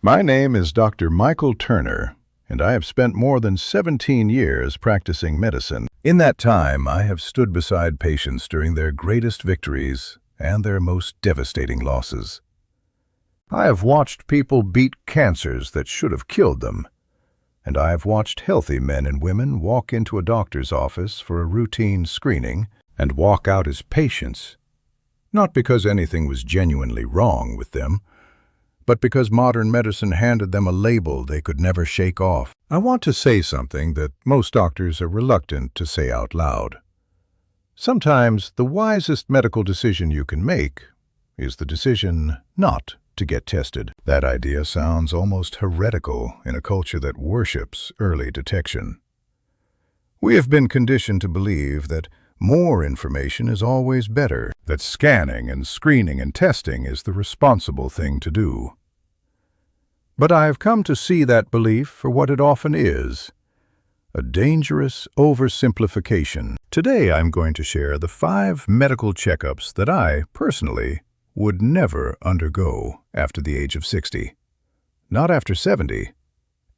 My name is Dr. Michael Turner, and I have spent more than 17 years practicing medicine. In that time, I have stood beside patients during their greatest victories and their most devastating losses. I have watched people beat cancers that should have killed them, and I have watched healthy men and women walk into a doctor's office for a routine screening and walk out as patients, not because anything was genuinely wrong with them, but because modern medicine handed them a label they could never shake off. I want to say something that most doctors are reluctant to say out loud. Sometimes the wisest medical decision you can make is the decision not to get tested. That idea sounds almost heretical in a culture that worships early detection. We have been conditioned to believe that more information is always better, that scanning and screening and testing is the responsible thing to do. But I have come to see that belief for what it often is, a dangerous oversimplification. Today I'm going to share the 5 medical checkups that I, personally, would never undergo after the age of 60. Not after 70,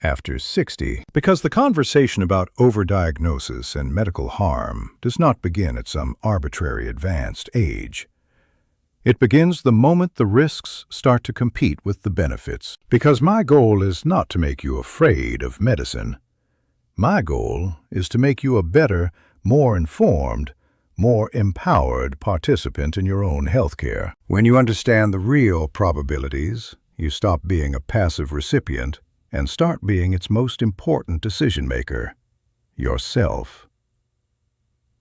after 60. Because the conversation about overdiagnosis and medical harm does not begin at some arbitrary advanced age. It begins the moment the risks start to compete with the benefits. Because my goal is not to make you afraid of medicine. My goal is to make you a better, more informed, more empowered participant in your own healthcare. When you understand the real probabilities, you stop being a passive recipient and start being its most important decision-maker, yourself.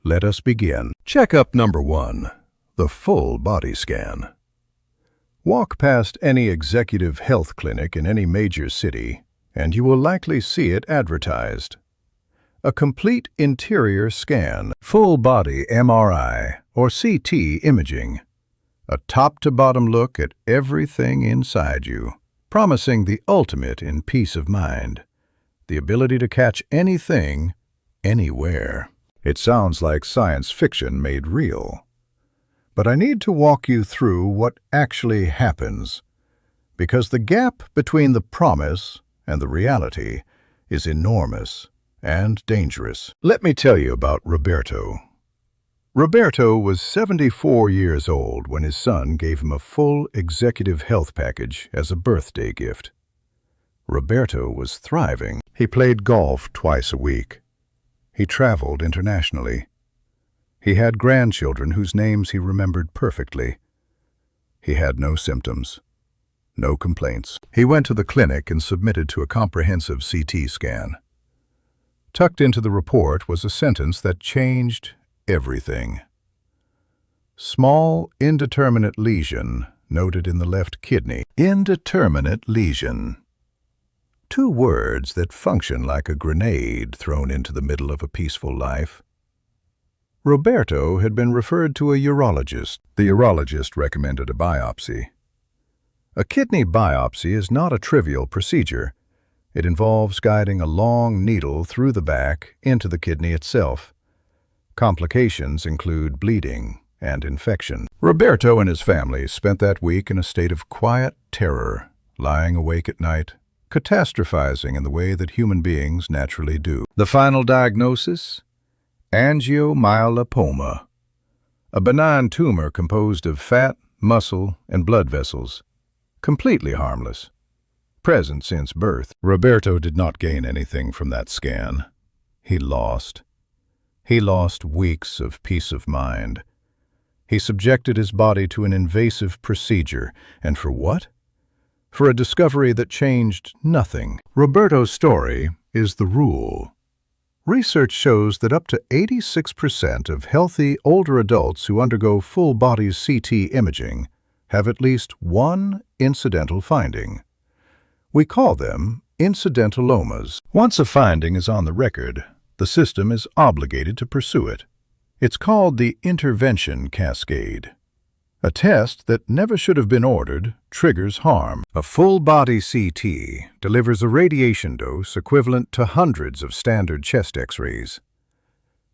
Let us begin. Checkup number 1, the full body scan. Walk past any executive health clinic in any major city, and you will likely see it advertised. A complete interior scan, full body MRI or CT imaging, a top-to-bottom look at everything inside you, promising the ultimate in peace of mind, the ability to catch anything, anywhere. It sounds like science fiction made real. But I need to walk you through what actually happens, because the gap between the promise and the reality is enormous and dangerous. Let me tell you about Roberto. Roberto was 74 years old when his son gave him a full executive health package as a birthday gift. Roberto was thriving. He played golf twice a week. He traveled internationally. He had grandchildren whose names he remembered perfectly. He had no symptoms, no complaints. He went to the clinic and submitted to a comprehensive CT scan. Tucked into the report was a sentence that changed everything. Small, indeterminate lesion noted in the left kidney. Indeterminate lesion. 2 words that function like a grenade thrown into the middle of a peaceful life. Roberto had been referred to a urologist. The urologist recommended a biopsy. A kidney biopsy is not a trivial procedure. It involves guiding a long needle through the back into the kidney itself. Complications include bleeding and infection. Roberto and his family spent that week in a state of quiet terror, lying awake at night, catastrophizing in the way that human beings naturally do. The final diagnosis? Angiomyolipoma, a benign tumor composed of fat, muscle, and blood vessels, completely harmless, present since birth. Roberto did not gain anything from that scan. He lost. He lost weeks of peace of mind. He subjected his body to an invasive procedure, and for what? For a discovery that changed nothing. Roberto's story is the rule. Research shows that up to 86% of healthy older adults who undergo full-body CT imaging have at least one incidental finding. We call them incidentalomas. Once a finding is on the record, the system is obligated to pursue it. It's called the intervention cascade. A test that never should have been ordered triggers harm. A full-body CT delivers a radiation dose equivalent to hundreds of standard chest X-rays.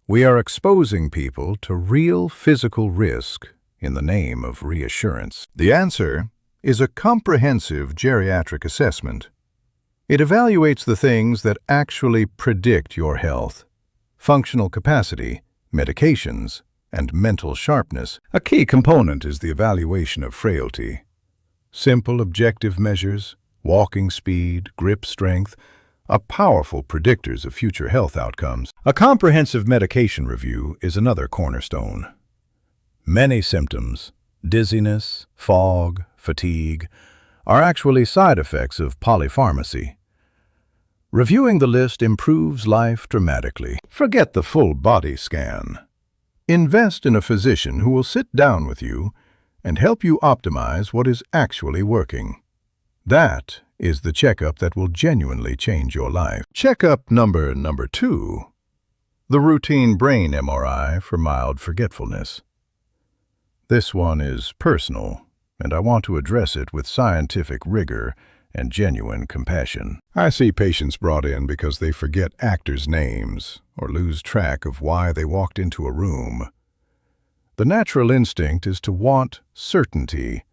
We are exposing people to real physical risk in the name of reassurance. The answer is a comprehensive geriatric assessment. It evaluates the things that actually predict your health: functional capacity, medications, and mental sharpness. A key component is the evaluation of frailty. Simple objective measures, walking speed, grip strength, are powerful predictors of future health outcomes. A comprehensive medication review is another cornerstone. Many symptoms, dizziness, fog, fatigue, are actually side effects of polypharmacy. Reviewing the list improves life dramatically. Forget the full body scan. Invest in a physician who will sit down with you and help you optimize what is actually working. That is the checkup that will genuinely change your life. Checkup number 2. The routine brain MRI for mild forgetfulness. This one is personal, and I want to address it with scientific rigor and genuine compassion. I see patients brought in because they forget actors' names or lose track of why they walked into a room. The natural instinct is to want certainty,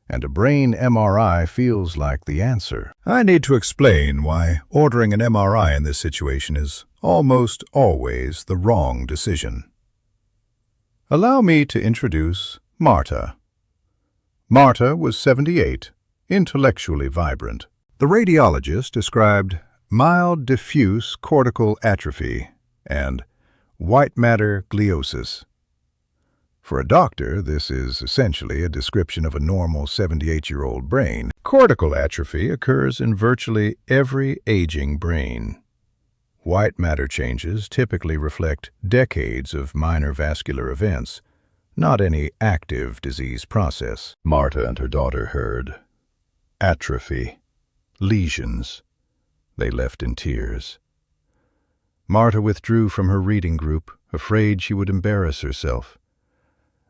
and a brain MRI feels like the answer. I need to explain why ordering an MRI in this situation is almost always the wrong decision. Allow me to introduce Marta. Marta was 78, intellectually vibrant. The radiologist described mild diffuse cortical atrophy and white matter gliosis. For a doctor, this is essentially a description of a normal 78-year-old brain. Cortical atrophy occurs in virtually every aging brain. White matter changes typically reflect decades of minor vascular events, not any active disease process. Marta and her daughter heard atrophy, lesions. They left in tears. Marta withdrew from her reading group, afraid she would embarrass herself.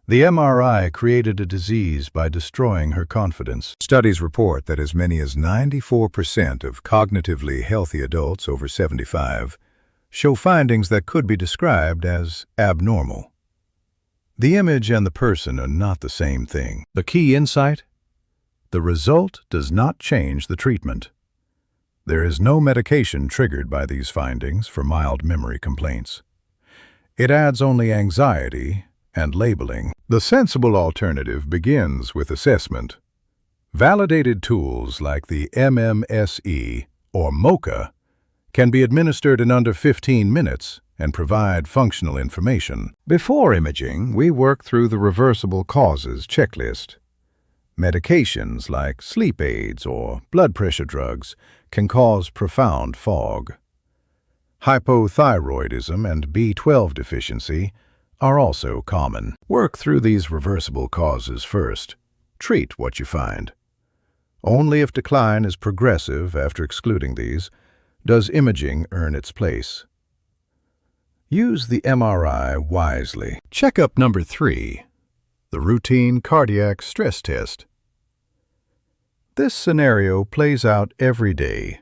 The MRI created a disease by destroying her confidence. Studies report that as many as 94% of cognitively healthy adults over 75 show findings that could be described as abnormal. The image and the person are not the same thing. The key insight? The result does not change the treatment. There is no medication triggered by these findings for mild memory complaints. It adds only anxiety and labeling. The sensible alternative begins with assessment. Validated tools like the MMSE or MoCA can be administered in under 15 minutes and provide functional information. Before imaging, we work through the reversible causes checklist. Medications like sleep aids or blood pressure drugs can cause profound fog. Hypothyroidism and B12 deficiency are also common. Work through these reversible causes first. Treat what you find. Only if decline is progressive after excluding these does imaging earn its place. Use the MRI wisely. Checkup number 3. The routine cardiac stress test. This scenario plays out every day.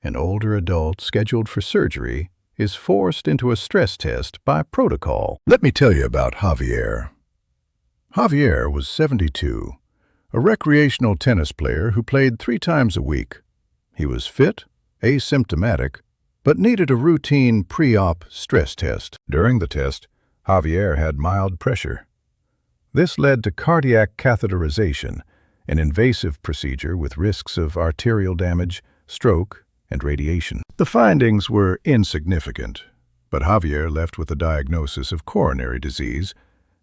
An older adult scheduled for surgery is forced into a stress test by protocol. Let me tell you about Javier. Javier was 72, a recreational tennis player who played 3 times a week. He was fit, asymptomatic, but needed a routine pre-op stress test. During the test, Javier had mild pressure. This led to cardiac catheterization, an invasive procedure with risks of arterial damage, stroke, and radiation. The findings were insignificant, but Javier left with a diagnosis of coronary disease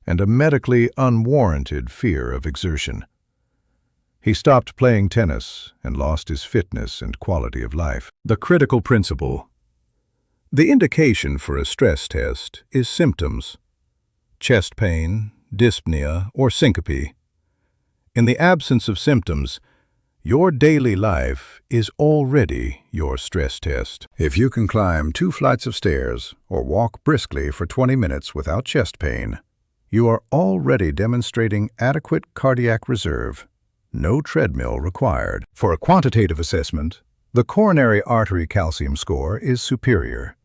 and a medically unwarranted fear of exertion. He stopped playing tennis and lost his fitness and quality of life. The critical principle. The indication for a stress test is symptoms: chest pain, dyspnea, or syncope. In the absence of symptoms, your daily life is already your stress test. If you can climb 2 flights of stairs or walk briskly for 20 minutes without chest pain, you are already demonstrating adequate cardiac reserve. No treadmill required. For a quantitative assessment, the coronary artery calcium score is superior.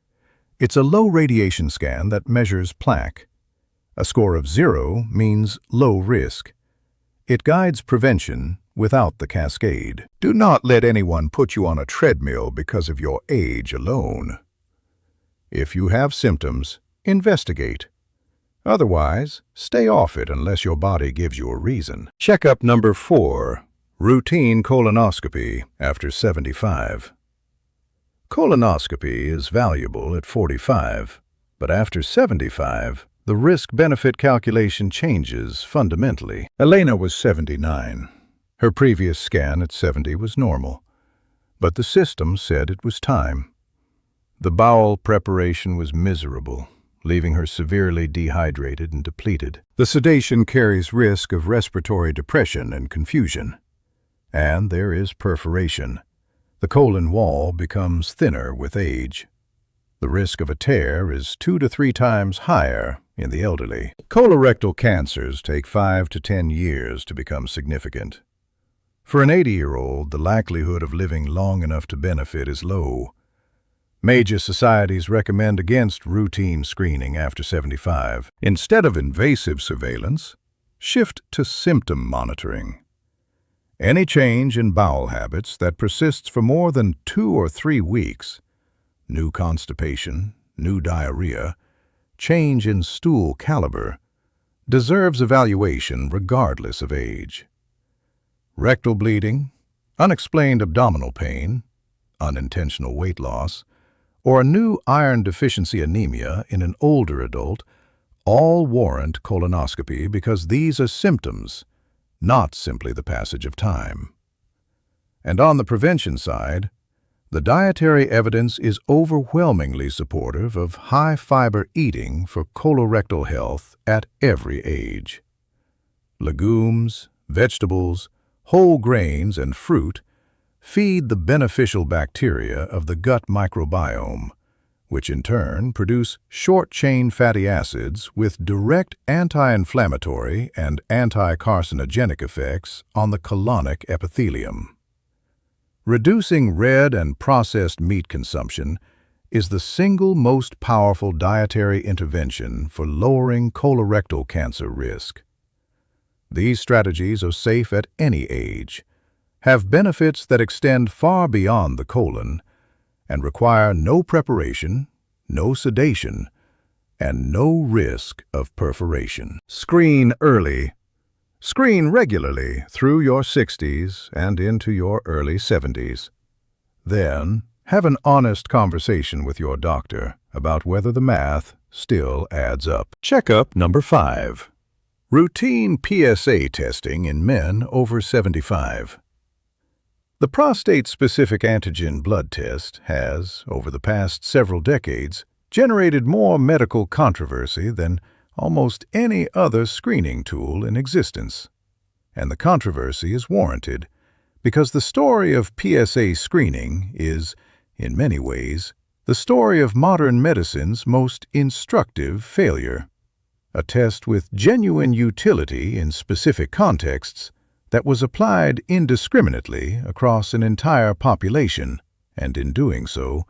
It's a low radiation scan that measures plaque. A score of 0 means low risk. It guides prevention without the cascade. Do not let anyone put you on a treadmill because of your age alone. If you have symptoms, investigate. Otherwise, stay off it unless your body gives you a reason. Checkup number 4. Routine colonoscopy after 75. Colonoscopy is valuable at 45, but after 75, the risk-benefit calculation changes fundamentally. Elena was 79. Her previous scan at 70 was normal, but the system said it was time. The bowel preparation was miserable, leaving her severely dehydrated and depleted. The sedation carries risk of respiratory depression and confusion. And there is perforation. The colon wall becomes thinner with age. The risk of a tear is 2 to 3 times higher in the elderly. Colorectal cancers take 5 to 10 years to become significant. For an 80-year-old, the likelihood of living long enough to benefit is low. Major societies recommend against routine screening after 75. Instead of invasive surveillance, shift to symptom monitoring. Any change in bowel habits that persists for more than 2 or 3 weeks, new constipation, new diarrhea, change in stool caliber, deserves evaluation regardless of age. Rectal bleeding, unexplained abdominal pain, unintentional weight loss, or a new iron deficiency anemia in an older adult all warrant colonoscopy because these are symptoms, not simply the passage of time. And on the prevention side, the dietary evidence is overwhelmingly supportive of high-fiber eating for colorectal health at every age. Legumes, vegetables, whole grains, and fruit feed the beneficial bacteria of the gut microbiome, which in turn produce short-chain fatty acids with direct anti-inflammatory and anti-carcinogenic effects on the colonic epithelium. Reducing red and processed meat consumption is the single most powerful dietary intervention for lowering colorectal cancer risk. These strategies are safe at any age, have benefits that extend far beyond the colon, and require no preparation, no sedation, and no risk of perforation. Screen early. Screen regularly through your 60s and into your early 70s. Then, have an honest conversation with your doctor about whether the math still adds up. Checkup number 5. Routine PSA testing in men over 75. The prostate-specific antigen blood test has, over the past several decades, generated more medical controversy than almost any other screening tool in existence. And the controversy is warranted because the story of PSA screening is, in many ways, the story of modern medicine's most instructive failure. A test with genuine utility in specific contexts that was applied indiscriminately across an entire population, and in doing so,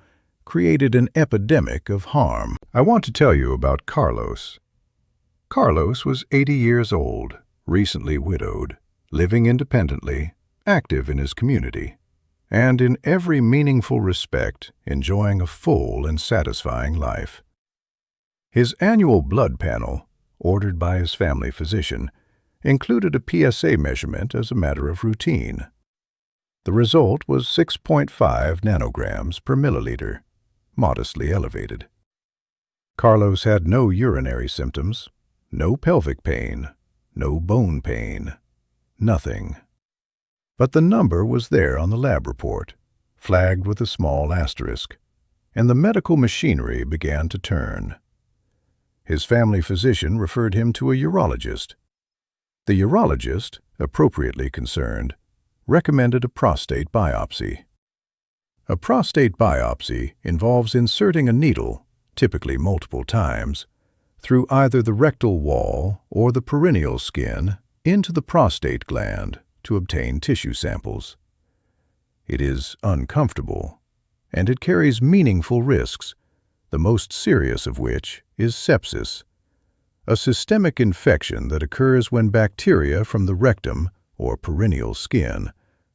created an epidemic of harm. I want to tell you about Carlos. Carlos was 80 years old, recently widowed, living independently, active in his community, and in every meaningful respect enjoying a full and satisfying life. His annual blood panel, ordered by his family physician, included a PSA measurement as a matter of routine. The result was 6.5 nanograms per milliliter, modestly elevated. Carlos had no urinary symptoms, no pelvic pain, no bone pain, nothing. But the number was there on the lab report, flagged with a small asterisk, and the medical machinery began to turn. His family physician referred him to a urologist. The urologist, appropriately concerned, recommended a prostate biopsy. A prostate biopsy involves inserting a needle, typically multiple times, through either the rectal wall or the perineal skin into the prostate gland to obtain tissue samples. It is uncomfortable, and it carries meaningful risks, the most serious of which is sepsis, a systemic infection that occurs when bacteria from the rectum or perennial skin,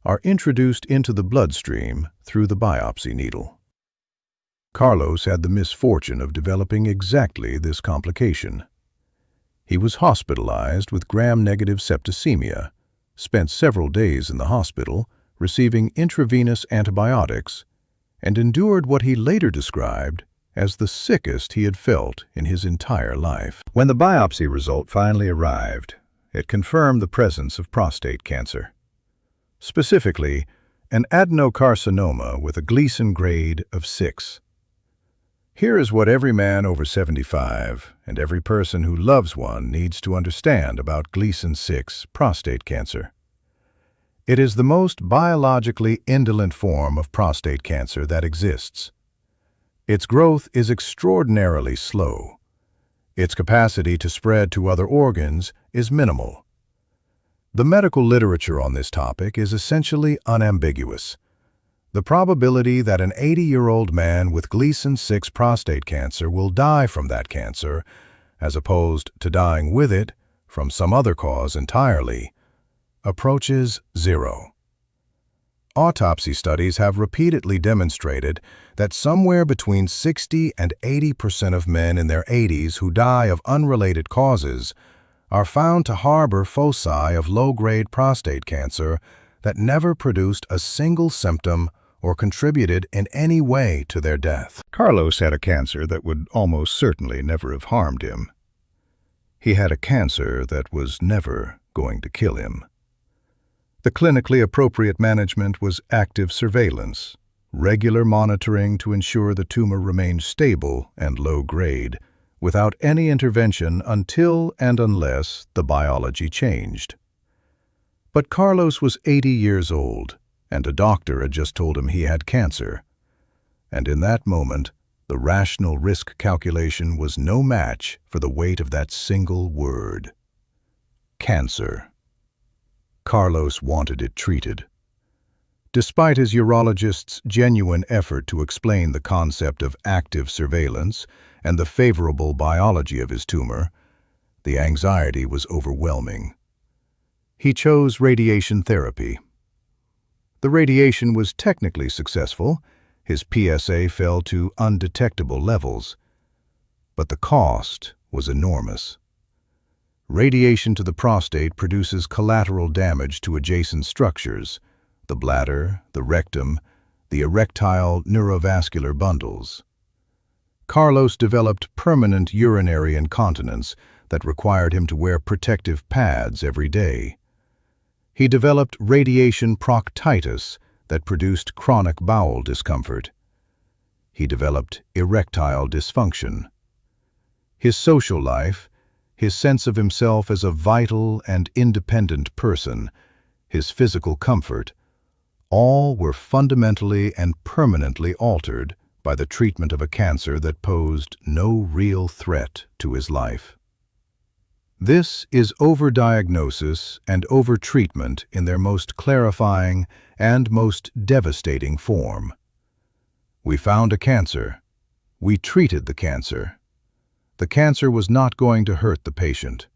are introduced into the bloodstream through the biopsy needle. Carlos had the misfortune of developing exactly this complication. He was hospitalized with gram-negative septicemia, spent several days in the hospital receiving intravenous antibiotics, and endured what he later described as the sickest he had felt in his entire life. When the biopsy result finally arrived, it confirmed the presence of prostate cancer. Specifically, an adenocarcinoma with a Gleason grade of 6. Here is what every man over 75 and every person who loves one needs to understand about Gleason 6 prostate cancer. It is the most biologically indolent form of prostate cancer that exists. Its growth is extraordinarily slow. Its capacity to spread to other organs is minimal. The medical literature on this topic is essentially unambiguous. The probability that an 80-year-old man with Gleason 6 prostate cancer will die from that cancer, as opposed to dying with it from some other cause entirely, approaches 0. Autopsy studies have repeatedly demonstrated that somewhere between 60 and 80% of men in their 80s who die of unrelated causes are found to harbor foci of low-grade prostate cancer that never produced a single symptom or contributed in any way to their death. Carlos had a cancer that would almost certainly never have harmed him. He had a cancer that was never going to kill him. The clinically appropriate management was active surveillance, regular monitoring to ensure the tumor remained stable and low-grade, without any intervention until and unless the biology changed. But Carlos was 80 years old, and a doctor had just told him he had cancer. And in that moment, the rational risk calculation was no match for the weight of that single word: cancer. Carlos wanted it treated. Despite his urologist's genuine effort to explain the concept of active surveillance and the favorable biology of his tumor, the anxiety was overwhelming. He chose radiation therapy. The radiation was technically successful. His PSA fell to undetectable levels. But the cost was enormous. Radiation to the prostate produces collateral damage to adjacent structures: the bladder, the rectum, the erectile neurovascular bundles. Carlos developed permanent urinary incontinence that required him to wear protective pads every day. He developed radiation proctitis that produced chronic bowel discomfort. He developed erectile dysfunction. His social life, his sense of himself as a vital and independent person, his physical comfort, all were fundamentally and permanently altered by the treatment of a cancer that posed no real threat to his life. This is overdiagnosis and overtreatment in their most clarifying and most devastating form. We found a cancer. We treated the cancer. The cancer was not going to hurt the patient,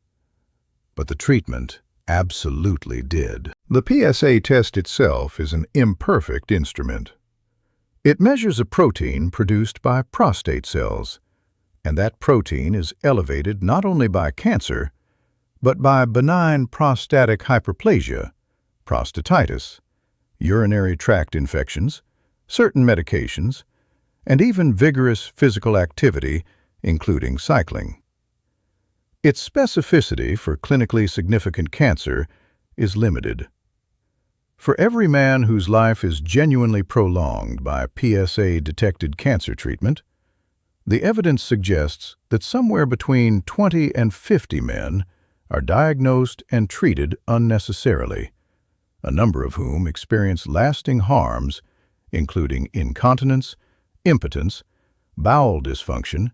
but the treatment absolutely did. The PSA test itself is an imperfect instrument. It measures a protein produced by prostate cells, and that protein is elevated not only by cancer, but by benign prostatic hyperplasia, prostatitis, urinary tract infections, certain medications, and even vigorous physical activity, including cycling. Its specificity for clinically significant cancer is limited. For every man whose life is genuinely prolonged by PSA-detected cancer treatment, the evidence suggests that somewhere between 20 and 50 men are diagnosed and treated unnecessarily, a number of whom experience lasting harms, including incontinence, impotence, bowel dysfunction,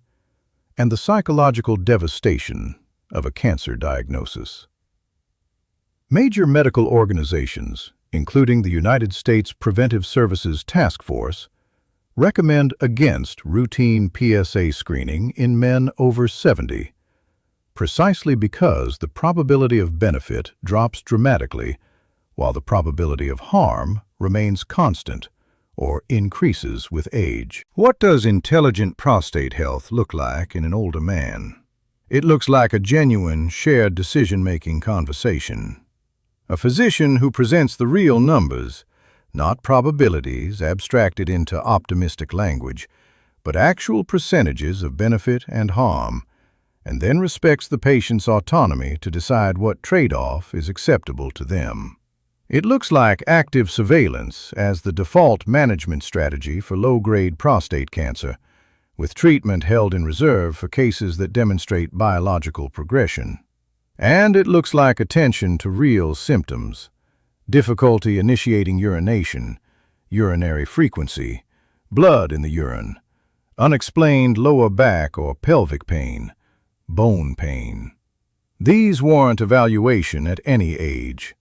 and the psychological devastation of a cancer diagnosis. Major medical organizations, including the United States Preventive Services Task Force, recommend against routine PSA screening in men over 70, precisely because the probability of benefit drops dramatically while the probability of harm remains constant or increases with age. What does intelligent prostate health look like in an older man? It looks like a genuine, shared decision-making conversation. A physician who presents the real numbers, not probabilities abstracted into optimistic language, but actual percentages of benefit and harm, and then respects the patient's autonomy to decide what trade-off is acceptable to them. It looks like active surveillance as the default management strategy for low-grade prostate cancer, with treatment held in reserve for cases that demonstrate biological progression. And it looks like attention to real symptoms: difficulty initiating urination, urinary frequency, blood in the urine, unexplained lower back or pelvic pain, bone pain. These warrant evaluation at any age.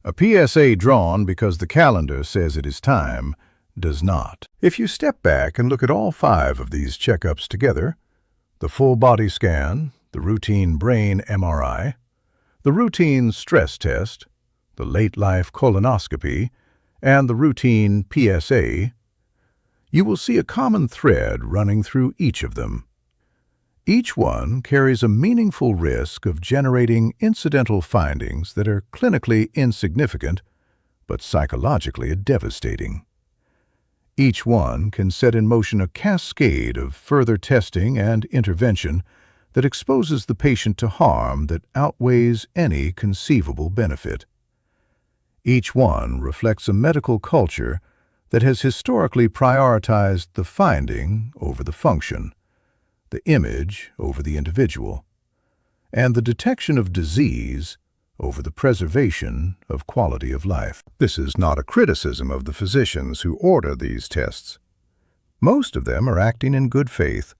A PSA drawn because the calendar says it is time does not. If you step back and look at all 5 of these checkups together, the full body scan, the routine brain MRI, the routine stress test, the late-life colonoscopy, and the routine PSA, you will see a common thread running through each of them. Each one carries a meaningful risk of generating incidental findings that are clinically insignificant, but psychologically devastating. Each one can set in motion a cascade of further testing and intervention that exposes the patient to harm that outweighs any conceivable benefit. Each one reflects a medical culture that has historically prioritized the finding over the function, the image over the individual, and the detection of disease over the preservation of quality of life. This is not a criticism of the physicians who order these tests. Most of them are acting in good faith,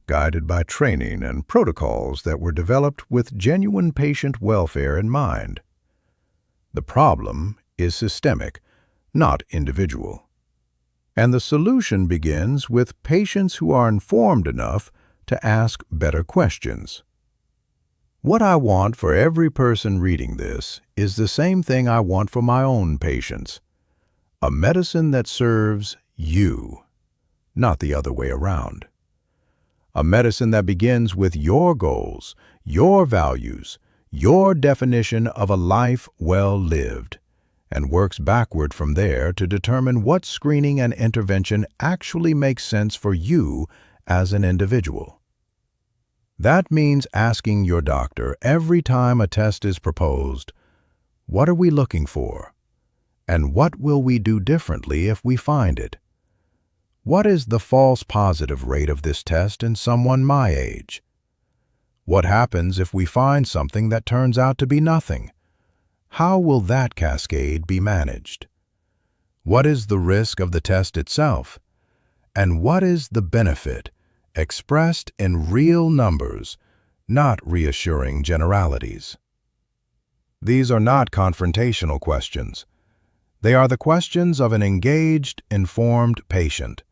guided by training and protocols that were developed with genuine patient welfare in mind. The problem is systemic, not individual. And the solution begins with patients who are informed enough to ask better questions. What I want for every person reading this is the same thing I want for my own patients: a medicine that serves you, not the other way around. A medicine that begins with your goals, your values, your definition of a life well lived, and works backward from there to determine what screening and intervention actually makes sense for you as an individual. That means asking your doctor every time a test is proposed, what are we looking for? And what will we do differently if we find it? What is the false positive rate of this test in someone my age? What happens if we find something that turns out to be nothing? How will that cascade be managed? What is the risk of the test itself? And what is the benefit, expressed in real numbers, not reassuring generalities? These are not confrontational questions. They are the questions of an engaged, informed patient.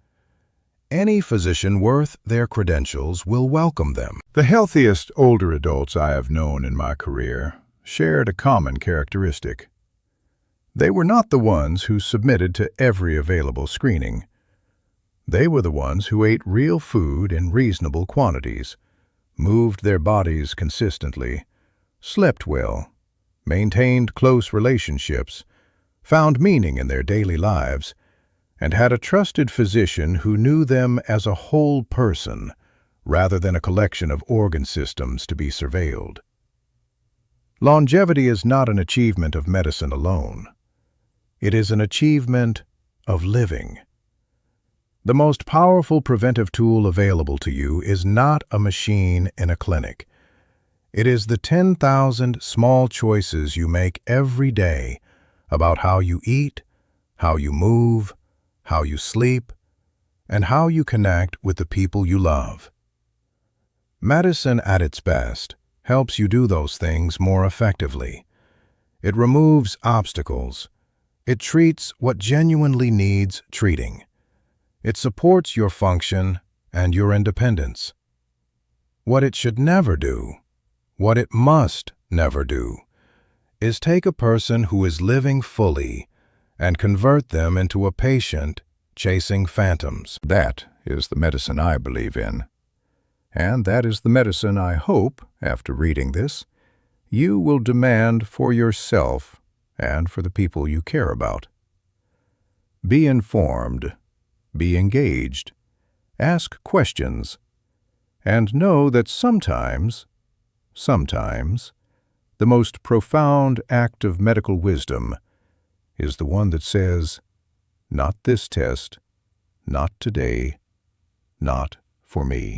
Any physician worth their credentials will welcome them. The healthiest older adults I have known in my career shared a common characteristic. They were not the ones who submitted to every available screening. They were the ones who ate real food in reasonable quantities, moved their bodies consistently, slept well, maintained close relationships, found meaning in their daily lives, and had a trusted physician who knew them as a whole person rather than a collection of organ systems to be surveilled. Longevity is not an achievement of medicine alone. It is an achievement of living. The most powerful preventive tool available to you is not a machine in a clinic. It is the 10,000 small choices you make every day about how you eat, how you move, how you sleep, and how you connect with the people you love. Medicine at its best helps you do those things more effectively. It removes obstacles. It treats what genuinely needs treating. It supports your function and your independence. What it should never do, what it must never do, is take a person who is living fully and convert them into a patient chasing phantoms. That is the medicine I believe in. And that is the medicine I hope, after reading this, you will demand for yourself and for the people you care about. Be informed, be engaged, ask questions, and know that sometimes, the most profound act of medical wisdom is the one that says, "Not this test, not today, not for me."